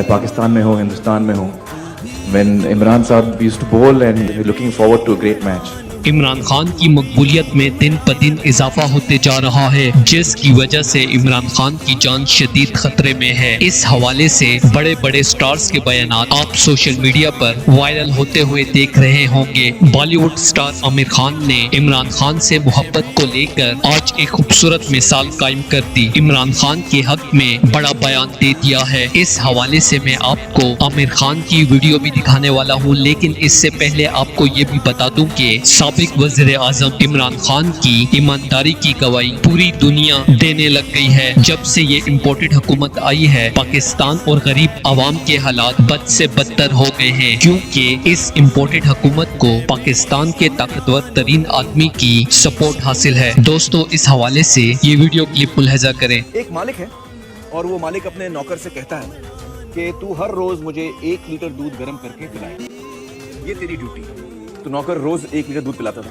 चाहे पाकिस्तान में हो, हिंदुस्तान में हो, when Imran Saab used to bowl and we're looking forward to a great match. Imran Khan की मकबूलियत में दिन ब दिन इजाफा होते जा रहा है, जिसकी वजह से इमरान खान की जान शदीद खतरे में है। इस हवाले से बड़े बड़े स्टार्स के बयानात आप सोशल मीडिया पर वायरल होते हुए देख रहे होंगे। बॉलीवुड स्टार आमिर खान ने इमरान खान से मोहब्बत को लेकर आज एक खूबसूरत मिसाल कायम कर दी। इमरान खान के हक में बड़ा बयान दे दिया है। इस हवाले से मैं आपको आमिर खान की वीडियो भी दिखाने वाला हूँ, लेकिन इससे पहले आपको ये भी बता दूं कि साबिक वज़ीर आज़म इमरान खान की ईमानदारी की गवाही पूरी दुनिया देने लग गई है। जब से ये इम्पोर्टेड हुकूमत आई है, पाकिस्तान और गरीब आवाम के हालात बद से बदतर हो गए हैं, क्योंकि इस इम्पोर्टेड हुकूमत को पाकिस्तान के ताकतवर तरीन आदमी की सपोर्ट हासिल है। दोस्तों, इस हवाले से ये वीडियो क्लिप मुलाहिजा करें। एक मालिक है और वो मालिक अपने नौकर से कहता है कि तू हर रोज मुझे 1 लीटर दूध गर्म करके पिलाए, ये तेरी ड्यूटी। तो नौकर रोज 1 लीटर दूध पिलाता था।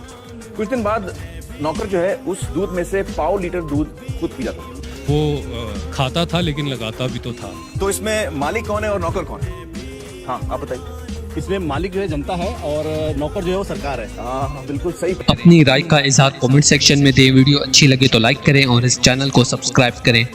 कुछ दिन बाद नौकर जो है उस दूध में से 1.5 लीटर दूध खुद पी जाता था। वो खाता था लेकिन लगाता भी तो था। तो इसमें मालिक कौन है और नौकर कौन है? हाँ, आप बताइए। इसमें मालिक जो है जनता है और नौकर जो है वो सरकार है। हाँ, बिल्कुल सही। अपनी राय का इजहार कमेंट सेक्शन में दें। वीडियो अच्छी लगे तो लाइक करें और इस चैनल को सब्सक्राइब करें।